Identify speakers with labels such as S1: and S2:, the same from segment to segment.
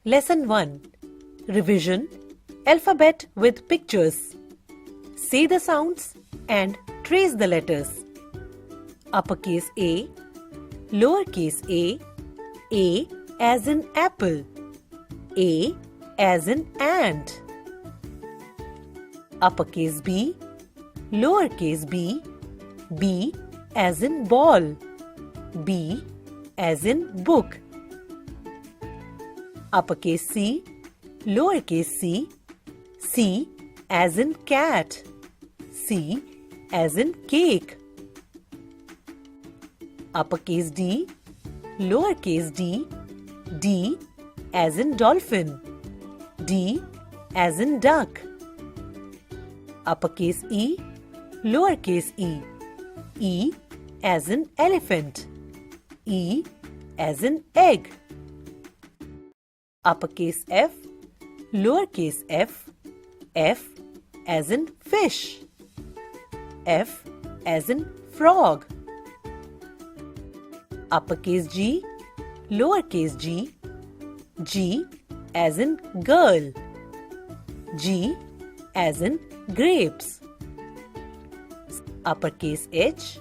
S1: Lesson 1. Revision. Alphabet with pictures. Say the sounds and trace the letters. Uppercase A, lowercase A as in apple, A as in ant. Uppercase B, lowercase B as in ball, B as in book. Uppercase C, lowercase C as in cat, C as in cake. Uppercase D, lowercase D as in dolphin, D as in duck. Uppercase E, lowercase E as in elephant, E as in egg. Uppercase F, lowercase F as in fish, F as in frog. Uppercase G, lowercase G as in girl, G as in grapes. Uppercase H,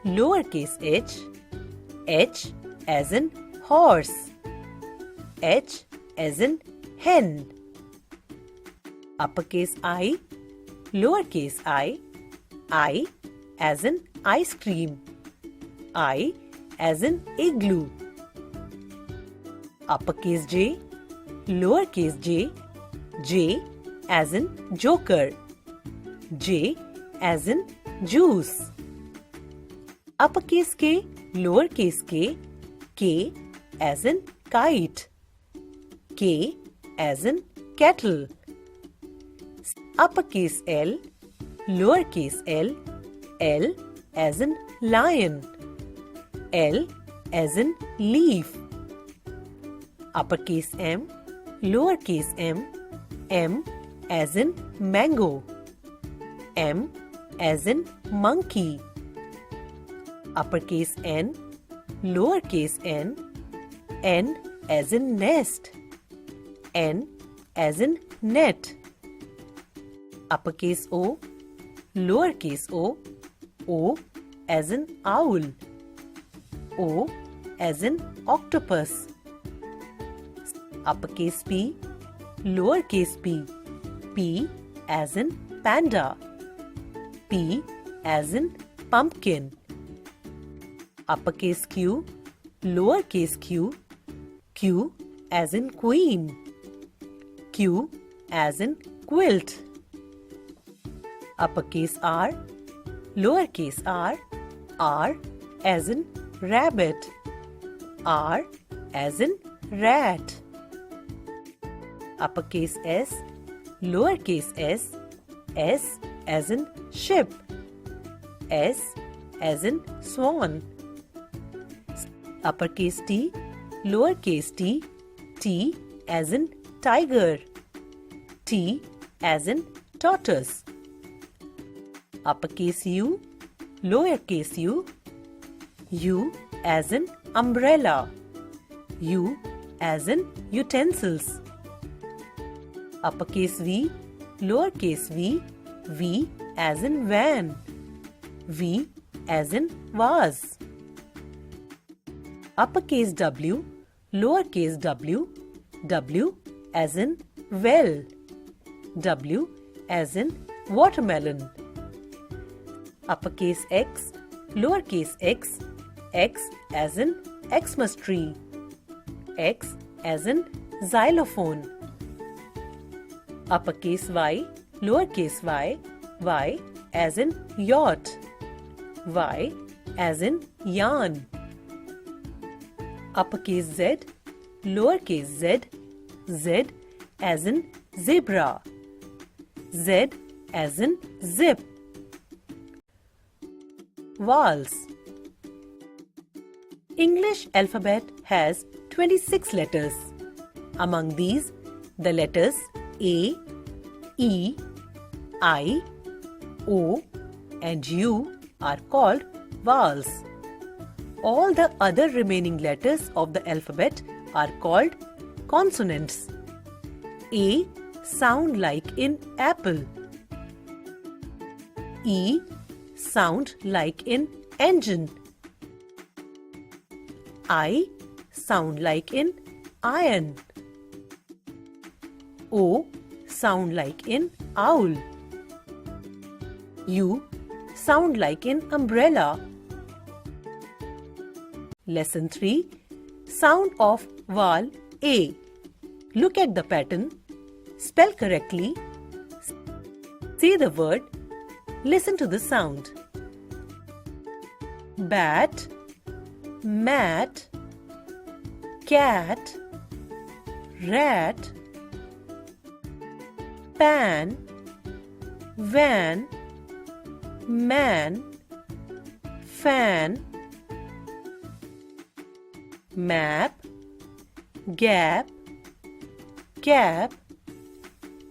S1: lowercase H as in horse, H as in hen. Uppercase I, lowercase I as in ice cream, I as in igloo. Uppercase J, lowercase J as in joker, J as in juice. Uppercase K, lowercase K as in kite, K as in kettle. Uppercase L, lowercase L as in lion, L as in leaf. Uppercase M, lowercase M as in mango, M as in monkey. Uppercase N, lowercase n as in nest, N as in net. Uppercase O, lowercase O as in owl, O as in octopus. Uppercase P, lowercase P as in panda, P as in pumpkin. Uppercase Q, lowercase Q as in queen, Q as in quilt. Uppercase R, lowercase r as in rabbit, R as in rat. Uppercase S, lowercase S as in ship, S as in swan. Uppercase T, lowercase t as in tiger, T as in tortoise. Uppercase U, lowercase U as in umbrella, U as in utensils. Uppercase V, lowercase V as in van, V as in vase. Uppercase W, lowercase W as in well, W as in watermelon. Uppercase X, lowercase x as in Xmas tree, X as in xylophone. Uppercase Y, lowercase y as in yacht, Y as in yarn. Uppercase Z, lowercase z as in zebra, Z as in zip. Vowels. English alphabet has 26 letters. Among these, the letters A, E, I, O and U are called vowels. All the other remaining letters of the alphabet are called consonants. A sound like in apple. E sound like in engine. I sound like in iron. O sound like in owl. U sound like in umbrella. Lesson 3. Sound of vowel A. Look at the pattern. Spell correctly. Say the word. Listen to the sound. Bat, mat, cat, rat, pan, van, man, fan, map, gap, cap,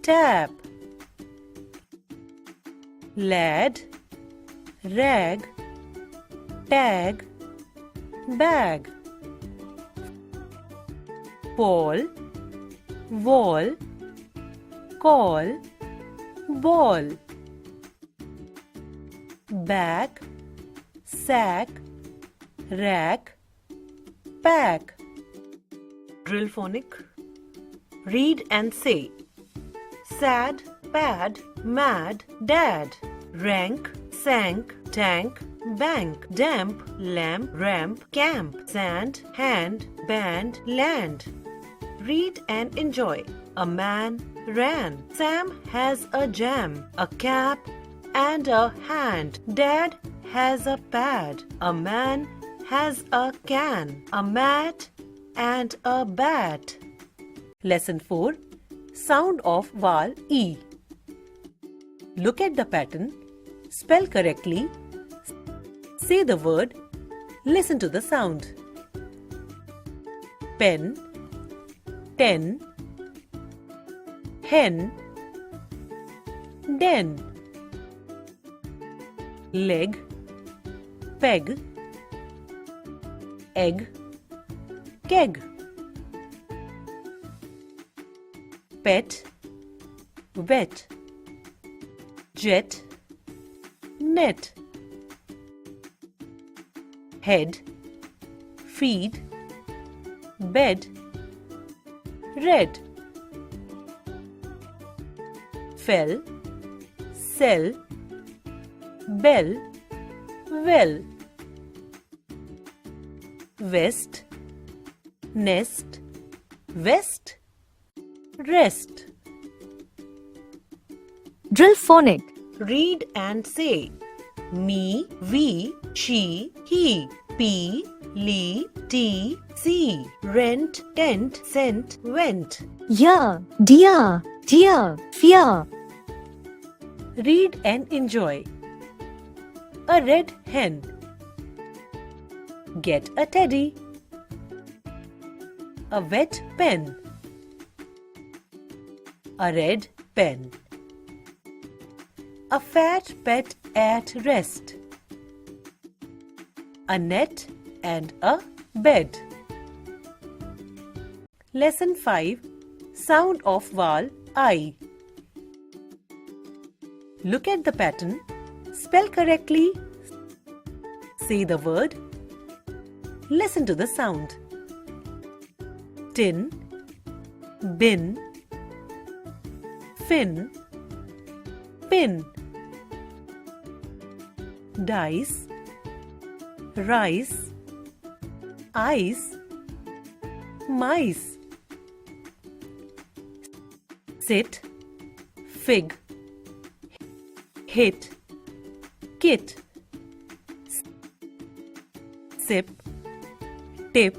S1: tap, lad, rag, tag, bag, ball, wall, call, ball, back, sack, rack, pack. Drill phonic. Read and say. Sad, pad, mad, dad. Rank, sank, tank, bank. Damp, lamp, ramp, camp. Sand, hand, band, land. Read and enjoy. A man ran. Sam has a jam, a cap and a hand. Dad has a pad. A man has a can, a mat and a bat. Lesson 4. Sound of vowel E. Look at the pattern. Spell correctly. Say the word. Listen to the sound. Pen, ten, hen, den. Leg, peg, egg, keg. Pet, wet, jet, net. Head, feed, bed, red. Fell, sell, bell, well. West, nest, vest, rest.
S2: Drill phonic.
S1: Read and say. Me, we, she, he. P, li, t, c. Rent, tent, sent, went.
S2: Yeah, dear, dear, fear.
S1: Read and enjoy. A red hen. Get a teddy. A wet pen. A red pen. A fat pet at rest. A net and a bed. Lesson 5. Sound of vowel I. Look at the pattern. Spell correctly. Say the word. Listen to the sound. Tin, bin, fin, pin. Dice, rice, ice, mice. Sit, fig, hit, kit. Sip, tip,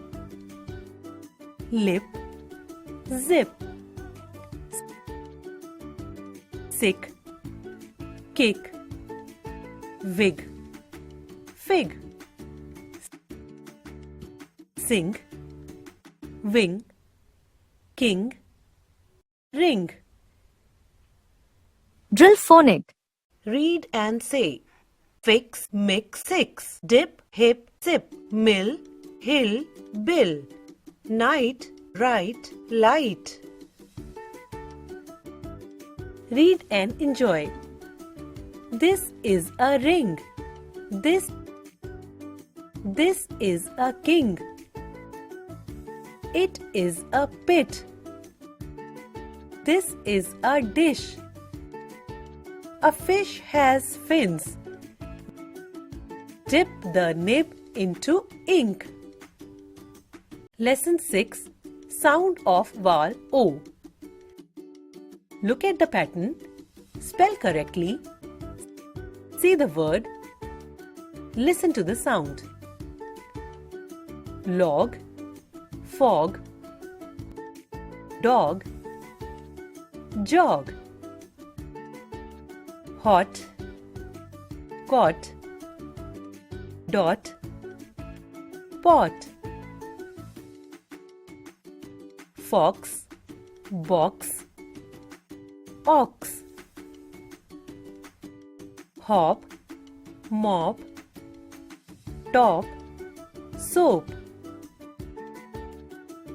S1: lip, zip. Sick, kick, wig, fig. Sing, wing, king, ring.
S2: Drill phonic.
S1: Read and say. Fix, mix, six. Dip, hip, sip. Mill, hill, bill. Night, Write light. Read and enjoy. This is a ring. This is a king. It is a pit. This is a dish. A fish has fins. Dip the nib into ink. Lesson 6. Sound of vowel O. Look at the pattern. Spell correctly. See the word. Listen to the sound. Log, fog, dog, jog. Hot, cot, dot, pot. Fox, box, ox. Hop, mop, top, soap.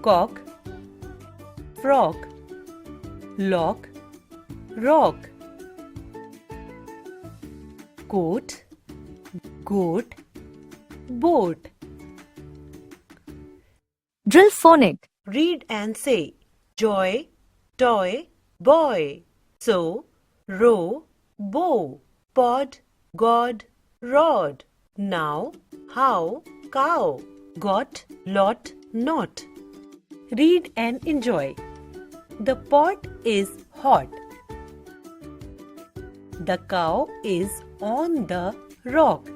S1: Cock, frog, lock, rock. Coat, goat, boat.
S2: Drill phonic.
S1: Read and say joy, toy, boy. So, row, bow, pod, god, rod. Now, how, cow, got, lot, not. Read and enjoy. The pot is hot. The cow is on the rock.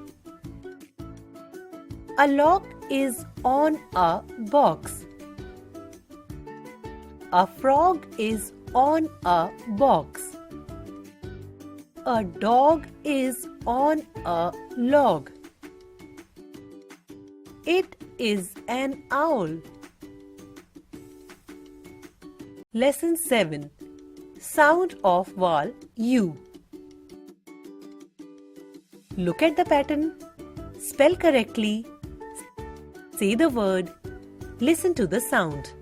S1: A lock is on a box. A frog is on a box. A dog is on a log. It is an owl. Lesson 7. Sound of vowel U. Look at the pattern. Spell correctly. Say the word. Listen to the sound.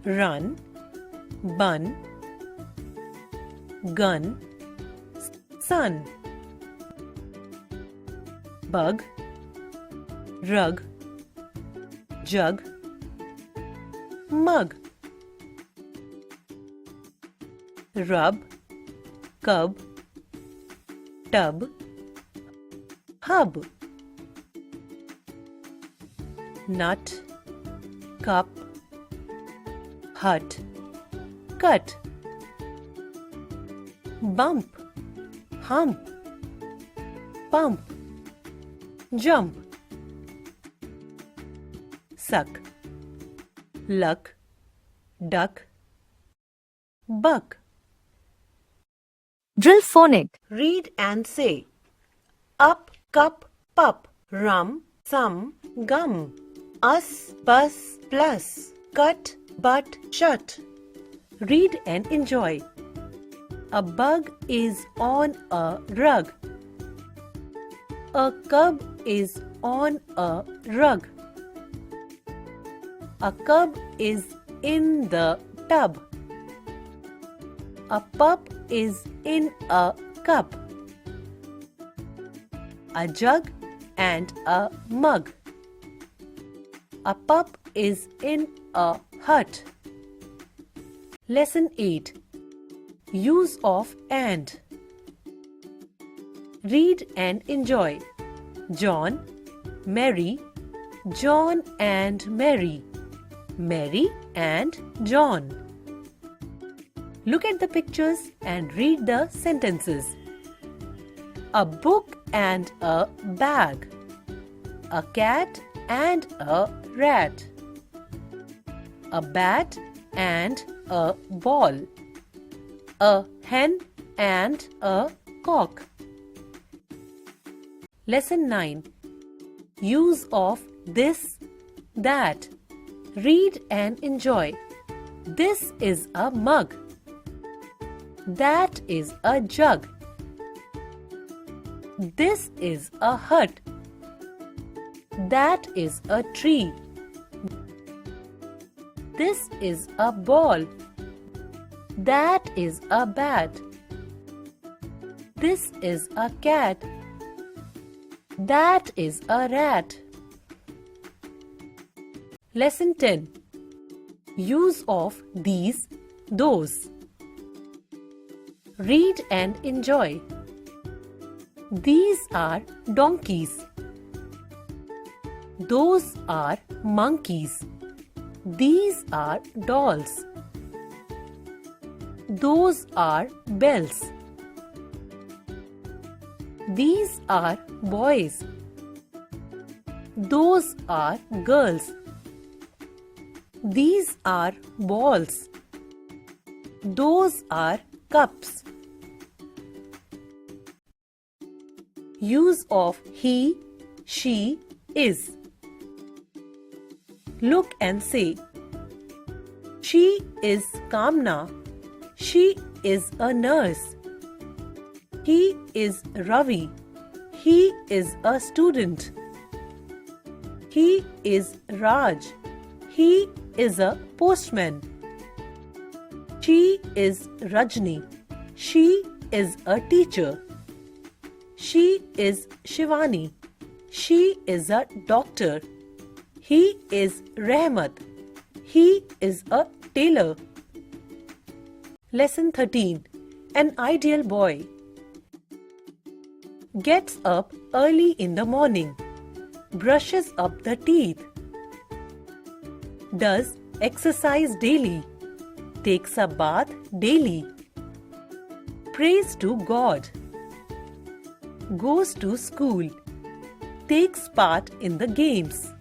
S1: Run, bun, gun, sun. Bug, rug, jug, mug. Rub, cub, tub, hub. Nut, cup, hut, cut. Bump, hump, pump, jump. Suck, luck, duck, buck.
S2: Drill phonic.
S1: Read and say up, cup, pup, rum, some, gum. Us, bus, plus, cut, but, shut. Read and enjoy. A bug is on a rug. A cub is on a rug. A cub is in the tub. A pup is in a cup. A jug and a mug. A pup is in a hut. Lesson 8. Use of and. Read and enjoy. John, Mary, John and Mary, Mary and John. Look at the pictures and read the sentences. A book and a bag. A cat and a rat. A bat and a ball. A hen and a cock. Lesson 9. Use of this, that. Read and enjoy. This is a mug. That is a jug. This is a hut. That is a tree. This is a ball. That is a bat. This is a cat. That is a rat. Lesson 10. Use of these, those. Read and enjoy. These are donkeys. Those are monkeys. These are dolls. Those are bells. These are boys. Those are girls. These are balls. Those are cups. Use of he, she, is. Look and say, she is Kamna. She is a nurse. He is Ravi. He is a student. He is Raj. He is a postman. She is Rajni. She is a teacher. She is Shivani. She is a doctor. He is Rahmat. He is a tailor. Lesson 13. An ideal boy. Gets up early in the morning. Brushes up the teeth. Does exercise daily. Takes a bath daily. Prays to God. Goes to school. Takes part in the games.